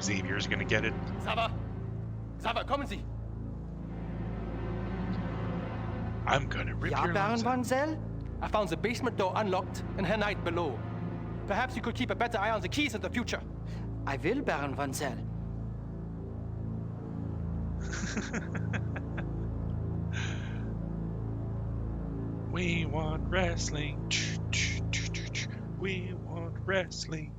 Xavier's gonna get it. Xaver! Xaver, kommen Sie! I'm gonna rip Ja, your Baron lungs von out. Zell? I found the basement door unlocked and her knight below. Perhaps you could keep a better eye on the keys in the future. I will, Baron von Zell. We want wrestling. We want wrestling.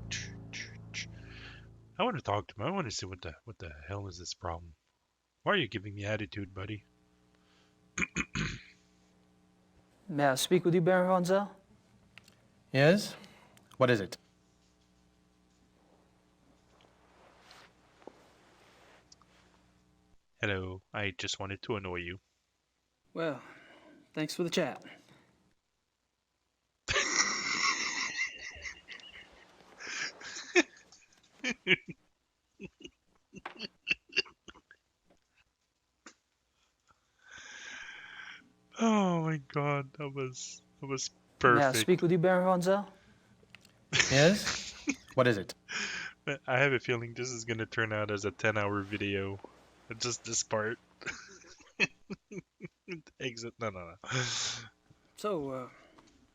I want to talk to him. I want to see what the hell is this problem. Why are you giving me attitude, buddy? May I speak with you, Baron von Zell? Yes? What is it? Hello. I just wanted to annoy you. Well, thanks for the chat. Oh my god, that was May I perfect. speak with you, Baron von Zell? Yes? What is it? I have a feeling this is gonna turn out as a 10-hour video. Just this part. Exit. No. So,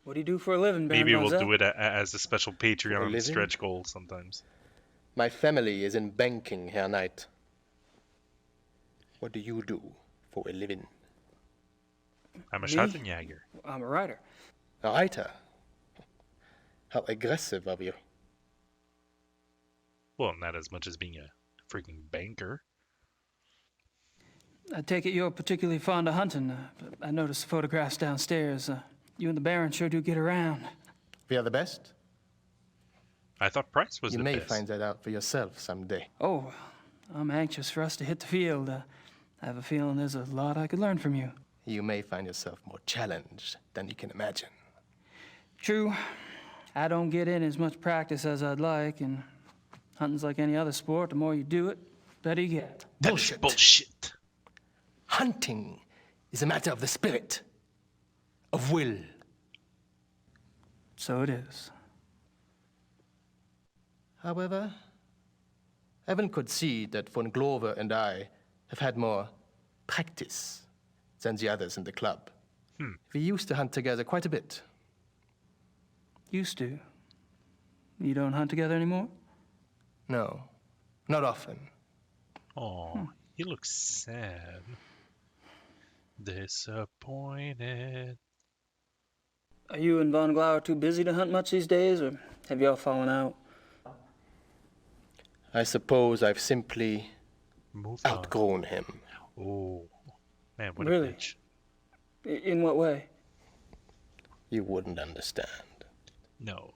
what do you do for a living, Baron Maybe von we'll Zell? do it as a special Patreon living? stretch goal sometimes. My family is in banking, Herr Knight. What do you do for a living? I'm a Me? Schattenjäger. I'm a writer. A writer? How aggressive of you. Well, not as much as being a freaking banker. I take it you're particularly fond of hunting. I noticed the photographs downstairs. You and the Baron sure do get around. We are the best? I thought Price was You the may best. find that out for yourself someday. Oh, I'm anxious for us to hit the field. I have a feeling there's a lot I could learn from you. You may find yourself more challenged than you can imagine. True. I don't get in as much practice as I'd like, and hunting's like any other sport. The more you do it, the better you get. That is bullshit. Hunting is a matter of the spirit, of will. So it is. However, Evan could see that von Glover and I have had more practice than the others in the club. We used to hunt together quite a bit. Used to. You don't hunt together anymore? No, not often. Oh, he looks sad. Disappointed. Are you and Von Glauer too busy to hunt much these days, or have y'all fallen out? I suppose I've simply Moved on. outgrown him. Oh, man, what Really? a bitch. In what way? You wouldn't understand. No,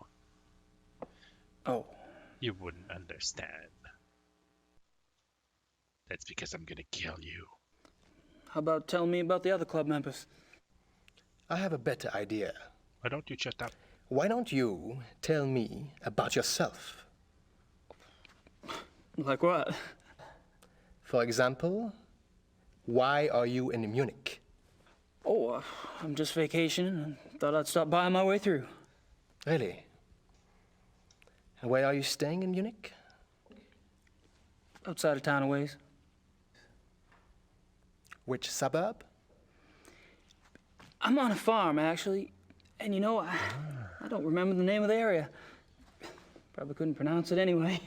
Oh, you wouldn't understand. That's because I'm gonna kill you. how about telling me about the other club members? I have a better idea. Why don't you shut up? Why don't you tell me about yourself? Like what? For example, why are you in Munich? Oh, I'm just vacationing and thought I'd stop by on my way through. Really? And where are you staying in Munich? Outside of town a ways. Which suburb? I'm on a farm, actually. And you know, I don't remember the name of the area. Probably couldn't pronounce it anyway.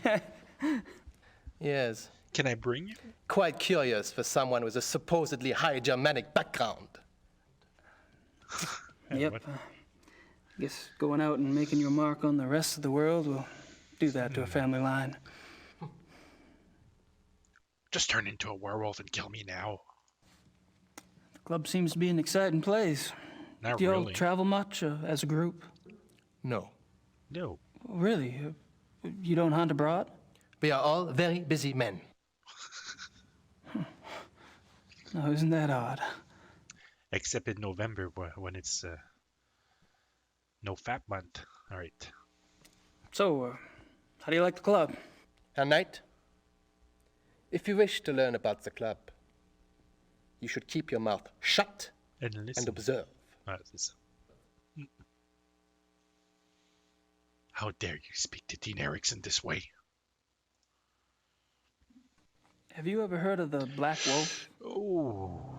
Yes. Can I bring you? Quite curious for someone with a supposedly high Germanic background. Yep. what? Guess going out and making your mark on the rest of the world will do that to a family line. Just turn into a werewolf and kill me now. The club seems to be an exciting place. Not Do y'all really. travel much as a group? No. No. Really? You don't hunt abroad? We are all very busy men. No, isn't that odd? Except in November when it's no fat month. All right. So, how do you like the club? Herr Knight, if you wish to learn about the club, you should keep your mouth shut And listen. and observe. Listen. How dare you speak to Dean Erickson this way? Have you ever heard of the Black Wolf? Oh.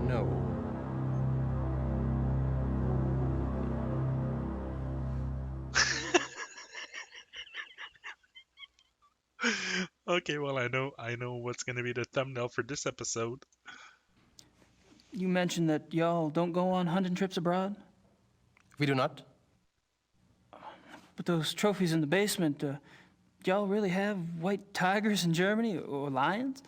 No. Okay, well, I know what's gonna be the thumbnail for this episode. You mentioned that y'all don't go on hunting trips abroad? We do not. But those trophies in the basement, y'all really have white tigers in Germany or lions?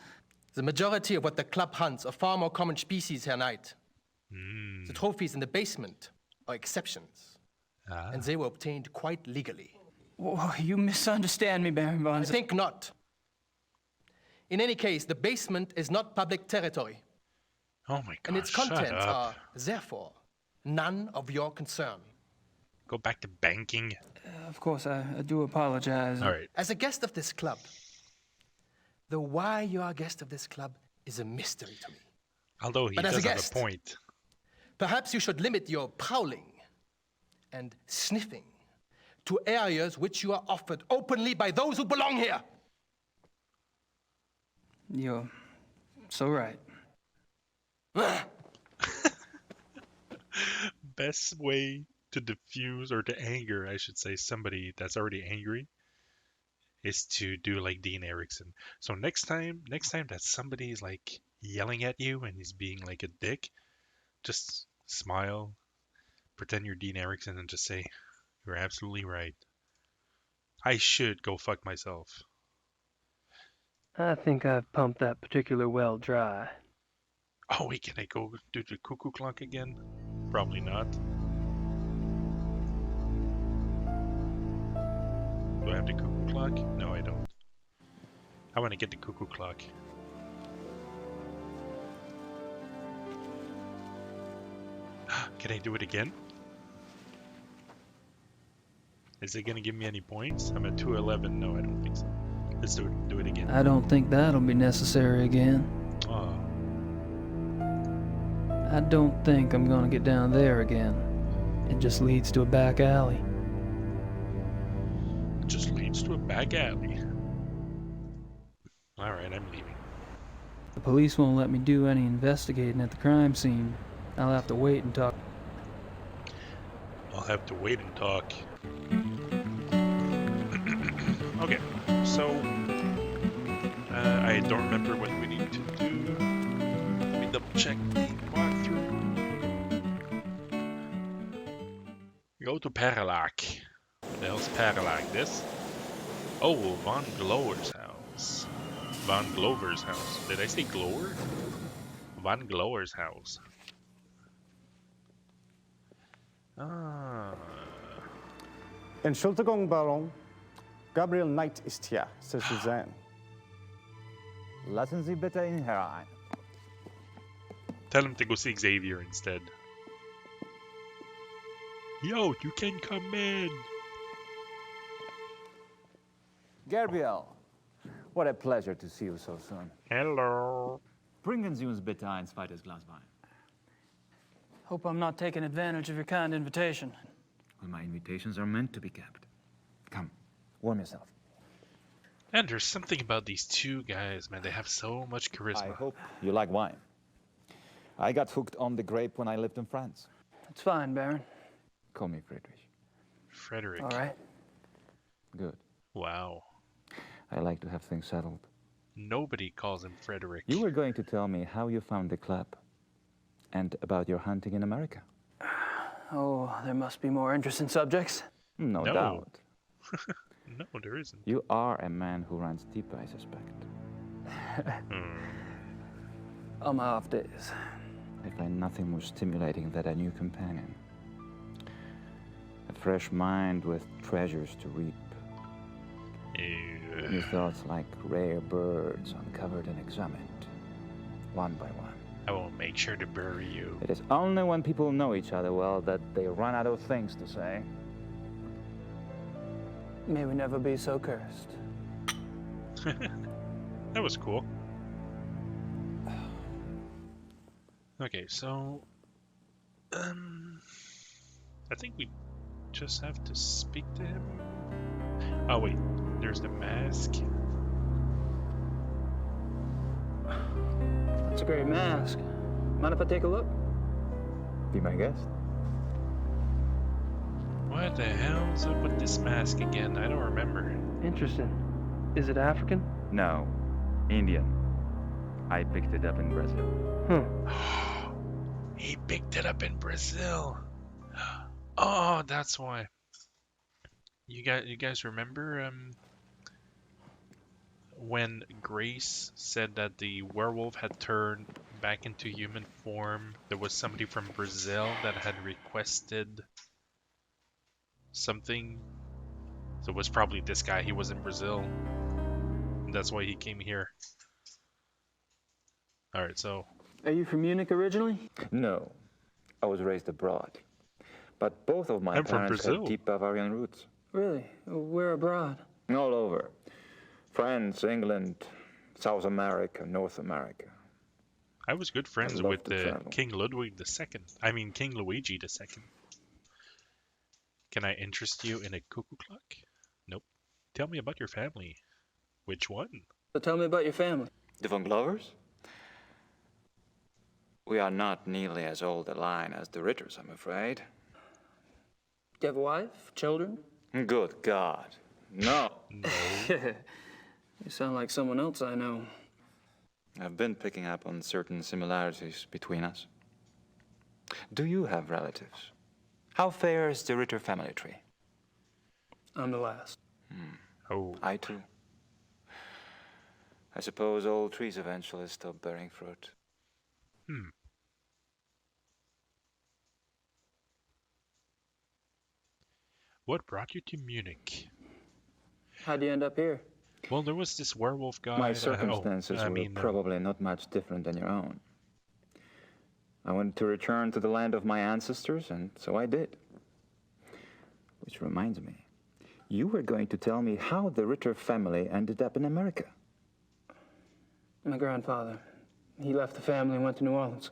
The majority of what the club hunts are far more common species, Herr Knight. The trophies in the basement are exceptions, Ah. and they were obtained quite legally. Whoa, you misunderstand me, Baron von I Zell. think not. In any case, the basement is not public territory, Oh my and gosh, its shut contents up. are, therefore, none of your concern. Go back to banking. Of course, I do apologize. All right. As a guest of this club, the why you are a guest of this club is a mystery to me. Although he But as a does have guest- a point. Perhaps you should limit your prowling and sniffing to areas which you are offered openly by those who belong here. You're so right. Best way to diffuse or to anger, I should say, somebody that's already angry is to do like Dean Erickson. So next time that somebody is like yelling at you and he's being like a dick, just smile, pretend you're Dean Erickson and just say, "You're absolutely right. I should go fuck myself." I think I've pumped that particular well dry. Oh wait, can I go do the cuckoo clock again? Probably not. Do I have the cuckoo clock? No, I don't. I want to get the cuckoo clock. Can I do it again? Is it gonna give me any points? I'm at 211. No, I don't think so. Let's do it again. I don't think that'll be necessary again. Oh, I don't think I'm gonna get down there again. It just leads to a back alley. it just leads to a back alley. Alright, I'm leaving. The police won't let me do any investigating at the crime scene. I'll have to wait and talk. I'll have to wait and talk. Okay, so I don't remember what we need to do. Let me double check the walkthrough. Go to Paralac. The hell's Paralac? This? Oh, Von Glower's house. Von Glover's house. Did I say Glower? Von Glower's house. Ah. Entschuldigung, Baron. Gabriel Knight ist hier, c'est Suzanne. Lassen Sie bitte ihn herein. Tell him to go see Xavier instead. Yo, you can come in. Gabriel, what a pleasure to see you so soon. Hello. Bringen Sie uns bitte ein zweites Glas Wein. Hope I'm not taking advantage of your kind invitation. Well, my invitations are meant to be kept. Come, warm yourself. And there's something about these two guys, man. They have so much charisma. I hope you like wine. I got hooked on the grape when I lived in France. It's fine, Baron. Call me Friedrich. Frederick. All right. Good. Wow. I like to have things settled. Nobody calls him Frederick. You were going to tell me how you found the club and about your hunting in America. Oh, there must be more interesting subjects. No No. doubt. No, there isn't. You are a man who runs deep, I suspect. On my off days. I find nothing more stimulating than a new companion. A fresh mind with treasures to reap. New thoughts like rare birds uncovered and examined, one by one. I will make sure to bury you. It is only when people know each other well that they run out of things to say. May we never be so cursed. That was cool. Okay, so I think we just have to speak to him. Oh wait, there's the mask. That's a great mask. Mind if I take a look? Be my guest. What the hell's up with this mask again? I don't remember. Interesting. Is it African? No, Indian. I picked it up in Brazil. Huh. He picked it up in Brazil. Oh, that's why. You guys remember when Grace said that the werewolf had turned back into human form? There was somebody from Brazil that had requested something. So it was probably this guy. He was in Brazil. And that's why he came here. Alright, so Are you from Munich originally? No, I was raised abroad. But both of my I'm from parents Brazil. have deep Bavarian roots. Really? Where abroad? All over. France, England, South America, North America. I was good friends love with to travel. King Ludwig II. I mean King Luigi II. Can I interest you in a cuckoo clock? Nope. Tell me about your family. Which one? So tell me about your family. The Von Glovers? We are not nearly as old a line as the Ritters, I'm afraid. Do you have a wife? Children? Good God. No. No. You sound like someone else I know. I've been picking up on certain similarities between us. Do you have relatives? How fares the Ritter family tree? I'm the last. Oh. I too. I suppose all trees eventually stop bearing fruit. What brought you to Munich? How'd you end up here? Well, there was this werewolf guy. My circumstances I were mean, probably not much different than your own. I wanted to return to the land of my ancestors, and so I did. Which reminds me, you were going to tell me how the Ritter family ended up in America. My grandfather. He left the family and went to New Orleans.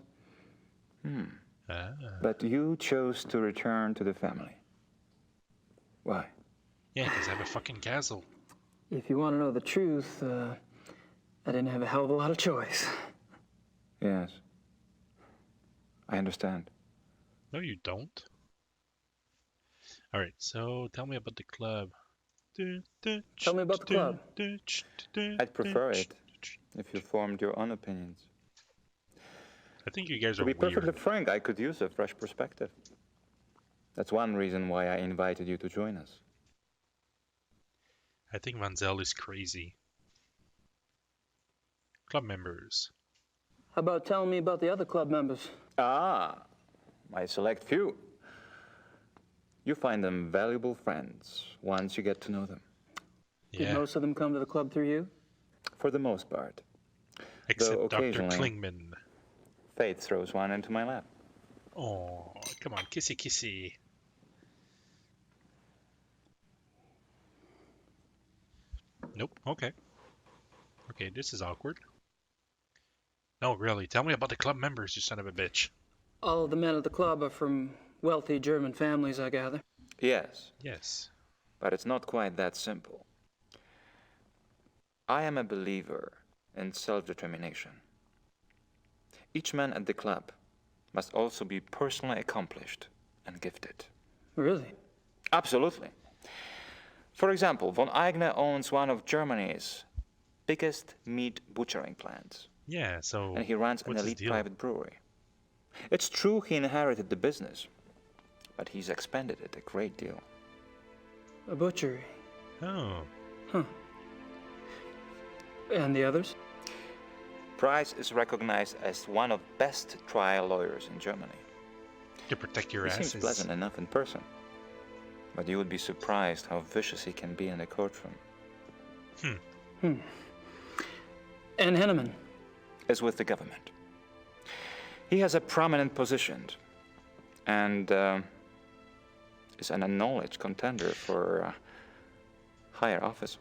But you chose to return to the family. Why? Yeah, because I have a fucking castle. If you want to know the truth, I didn't have a hell of a lot of choice. Yes. I understand. No, you don't. Alright, so tell me about the club. Tell me about the club. I'd prefer it if you formed your own opinions. I think you guys To are be perfectly weird. frank, I could use a fresh perspective. That's one reason why I invited you to join us. I think Van Zell is crazy. Club members. How about telling me about the other club members? Ah, my select few. You find them valuable friends once you get to know them. Did Yeah, most of them come to the club through you? For the most part. except Dr. occasionally- Klingman. Fate throws one into my lap. Oh, come on, kissy kissy. Nope, okay. Okay, this is awkward. No, really, tell me about the club members, you son of a bitch. All of the men at the club are from wealthy German families, I gather. Yes, Yes. but it's not quite that simple. I am a believer in self-determination. Each man at the club must also be personally accomplished and gifted. Really? Absolutely. For example, von Eigner owns one of Germany's biggest meat butchering plants, Yeah, so and he runs an what's his elite deal? private brewery. It's true he inherited the business, but he's expanded it a great deal. A butchery. Oh, And the others? Price is recognized as one of best trial lawyers in Germany. to protect your He seems asses. pleasant enough in person, but you would be surprised how vicious he can be in the courtroom. And Henneman. Is with the government. He has a prominent position and is an acknowledged contender for higher office.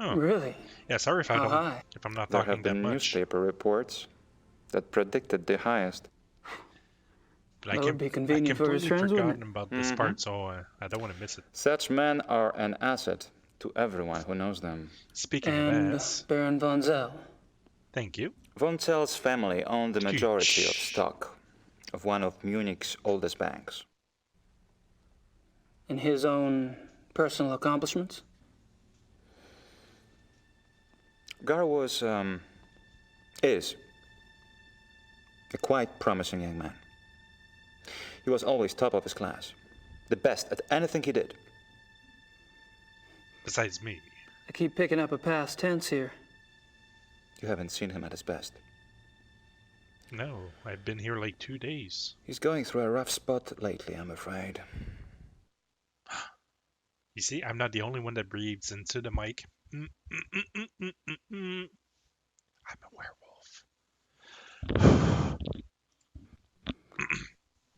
Oh, Really? yeah, sorry if I How don't, high? if I'm not There talking have that been much. newspaper reports that predicted the highest. But That would be convenient I for his completely friends, wouldn't forgotten about this part, so I don't want to miss it. Such men are an asset to everyone who knows them. Speaking And of ass, Baron von Zell. thank you. Von Zell's family owned the majority of Shh. stock of one of Munich's oldest banks. In his own personal accomplishments? Gar is a quite promising young man. He was always top of his class, the best at anything he did. Besides me. I keep picking up a past tense here. You haven't seen him at his best. No, I've been here like 2 days. He's going through a rough spot lately, I'm afraid. You see, I'm not the only one that breathes into the mic. I'm a werewolf.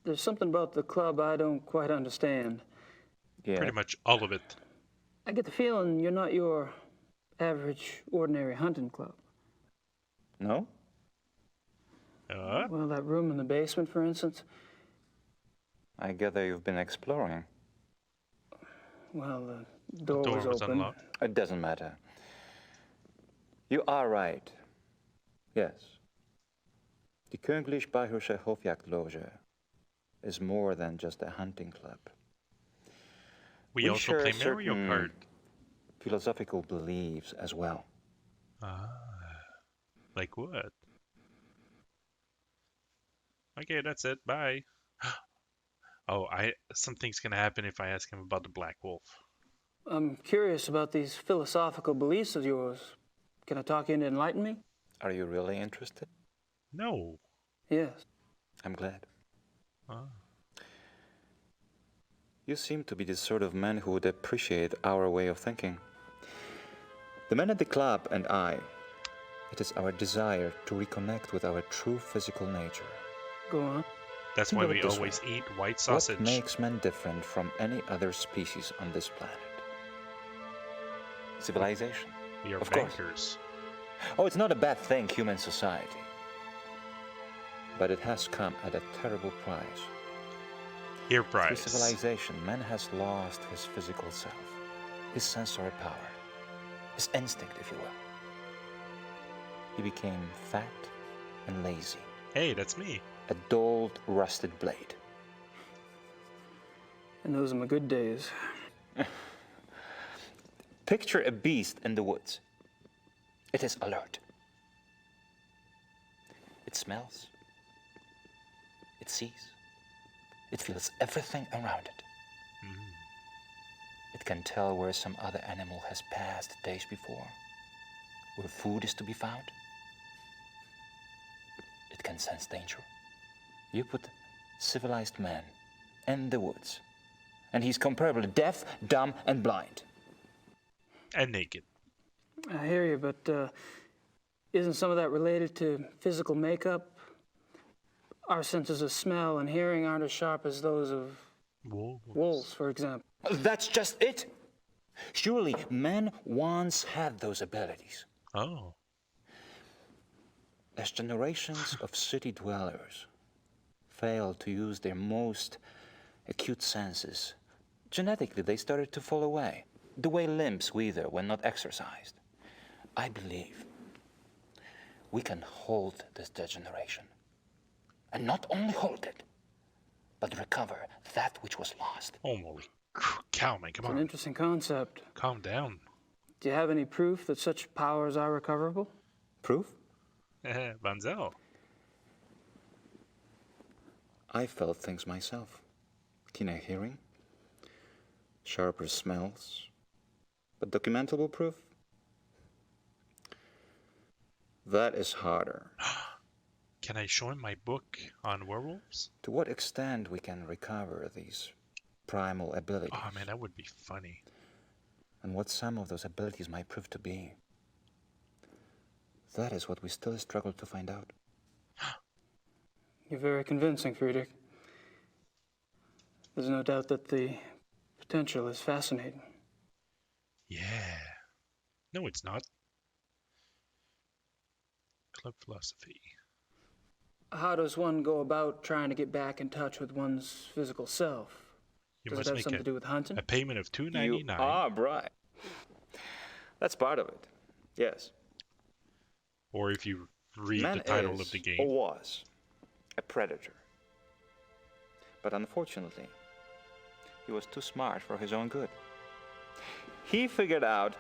There's something about the club I don't quite understand. Yeah. Pretty much all of it. I get the feeling you're not your average, ordinary hunting club. No? Well, that room in the basement, for instance. I gather you've been exploring. Well, the door, Door was was open. unlocked. It doesn't matter. You are right. Yes. The Königliche Bayerische Hofjagdloge is more than just a hunting club. We also share play Mario certain Kart. philosophical beliefs as well. Like what? Okay, that's it. Bye. Oh, something's gonna happen if I ask him about the Black Wolf. I'm curious about these philosophical beliefs of yours. Can I talk you into enlighten me? Are you really interested? No. Yes. I'm glad. Ah. You seem to be the sort of man who would appreciate our way of thinking. The men at the club and I, it is our desire to reconnect with our true physical nature. Go on. That's Think why of it we this always way. eat white sausage. What makes men different from any other species on this planet? Civilization. We are Of course. bankers. Oh, it's not a bad thing, human society. But it has come at a terrible price. Here, Through prize. civilization, man has lost his physical self, his sensory power, his instinct, if you will. He became fat and lazy, Hey, that's me. a dulled, rusted blade. And those are my good days. Picture a beast in the woods. It is alert. It smells. It sees. It feels everything around it. It can tell where some other animal has passed days before, where food is to be found. It can sense danger. You put civilized man in the woods, and he's comparably deaf, dumb, and blind. And naked. I hear you, but isn't some of that related to physical makeup? Our senses of smell and hearing aren't as sharp as those of wolves, for example. That's just it. Surely man once had those abilities. Oh. As generations of city dwellers failed to use their most acute senses, genetically they started to fall away, the way limbs wither when not exercised. I believe we can hold this degeneration. And not only hold it, but recover that which was lost. Holy cow, man, come It's an on. interesting concept. Calm down. Do you have any proof that such powers are recoverable? Proof? Van Zell. I felt things myself. Keener hearing, sharper smells, but documentable proof? That is harder. Can I show him my book on werewolves? To what extent we can recover these primal abilities, Oh, man, that would be funny. and what some of those abilities might prove to be. That is what we still struggle to find out. You're very convincing, Friedrich. There's no doubt that the potential is fascinating. Yeah. No, it's not. Club philosophy. How does one go about trying to get back in touch with one's physical self? You Does must it have make something to do with hunting? a payment of You $2.99. are right. That's part of it. Yes. Or if you read Man the title is, of the or game. was, a predator. But unfortunately, he was too smart for his own good. He figured out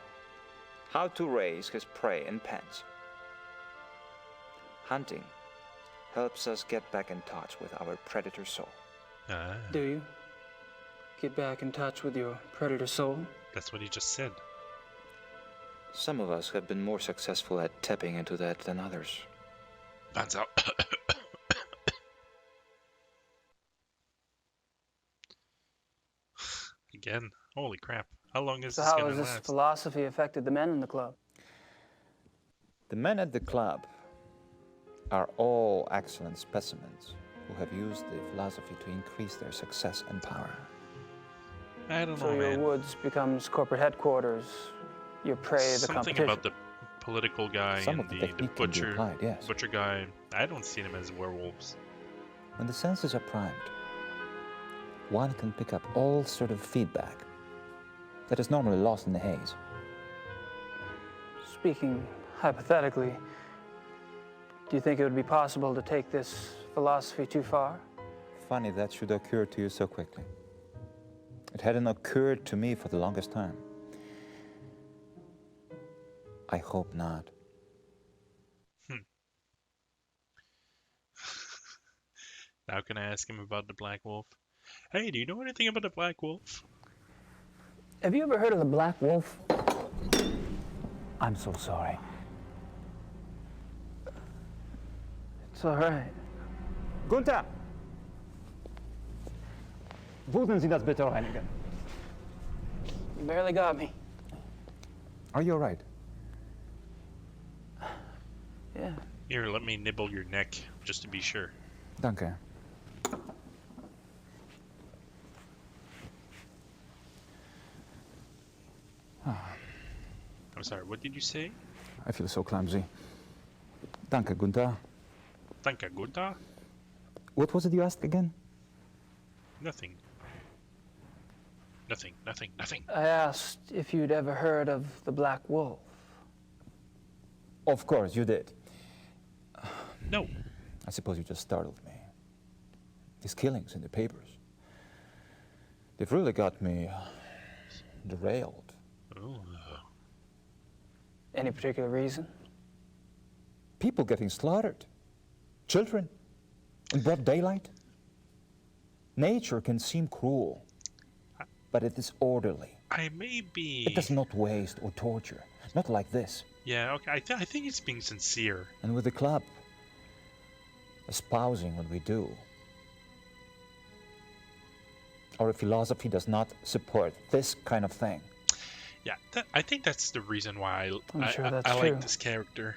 how to raise his prey in pens. Hunting helps us get back in touch with our predator soul. Ah, Do you get back in touch with your predator soul? that's what he just said. Some of us have been more successful at tapping into that than others. Finds out. Again. Holy crap. How long is So this how gonna has this last? philosophy affected the men in the club? The men at the club are all excellent specimens who have used the philosophy to increase their success and power. I don't So know, your man. woods becomes corporate headquarters, your prey the Something competition. about the political guy Some and of the the technique can be butcher applied, yes. butcher guy. I don't see them as werewolves. When the senses are primed, one can pick up all sort of feedback that is normally lost in the haze. Speaking hypothetically, do you think it would be possible to take this philosophy too far? Funny that should occur to you so quickly. It hadn't occurred to me for the longest time. I hope not. Now can I ask him about the Black Wolf? Hey, do you know anything about the Black Wolf? Have you ever heard of the Black Wolf? I'm so sorry. It's all right. Gunther! Würden Sie das bitte reinigen? You barely got me. Are you all right? Yeah. Here, let me nibble your neck, just to be sure. Danke. I'm sorry, what did you say? I feel so clumsy. Danke, Gunther. Danke, Gunther? What was it you asked again? Nothing. Nothing, nothing, nothing. I asked if you'd ever heard of the Black Wolf. Of course, you did. No. I suppose you just startled me. These killings in the papers. They've really got me derailed. Oh. Any particular reason? People getting slaughtered. Children. In broad daylight. Nature can seem cruel, but it is orderly. I may be... It does not waste or torture. Not like this. Yeah, okay, I think it's being sincere. And with the club, espousing what we do, our philosophy does not support this kind of thing. Yeah, I think that's the reason why I'm sure that's I true. like this character.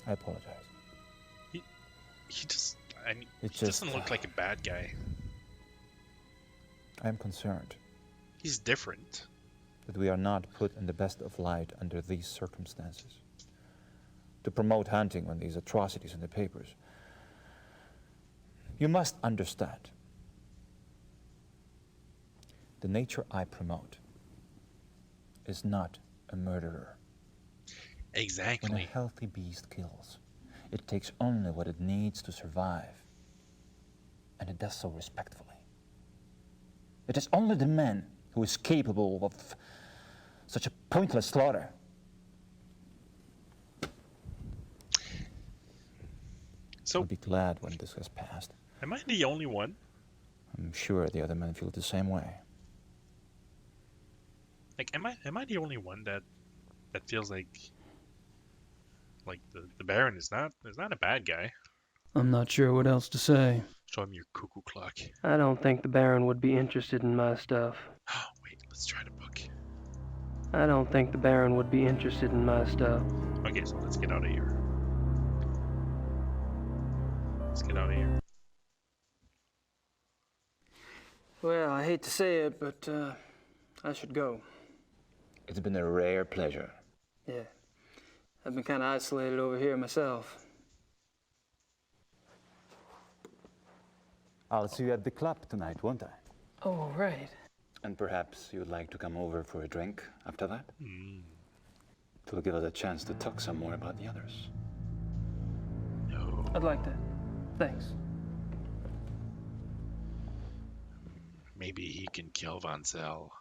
I apologize. He just... I mean, It he doesn't just, look like a bad guy. I am concerned He's different. that we are not put in the best of light under these circumstances. To promote hunting when these atrocities in the papers. You must understand. The nature I promote is not a murderer. When a Exactly. healthy beast kills, it takes only what it needs to survive. And it does so respectfully. It is only the man who is capable of such a pointless slaughter. So, I'll be glad when this has passed. am I the only one? I'm sure the other men feel the same way. Like, am I the only one that feels like the Baron is not a bad guy? I'm not sure what else to say. Show him your cuckoo clock. I don't think the Baron would be interested in my stuff. Wait, let's try the book. I don't think the Baron would be interested in my stuff. Okay, so let's get out of here. Let's get out of here. Well, I hate to say it, but I should go. It's been a rare pleasure. Yeah. I've been kind of isolated over here myself. I'll see you at the club tonight, won't I? Oh, right. And perhaps you'd like to come over for a drink after that? Hmm. 'Twill give us a chance to talk some more about the others. I'd like that. Thanks. Maybe he can kill Von Zell.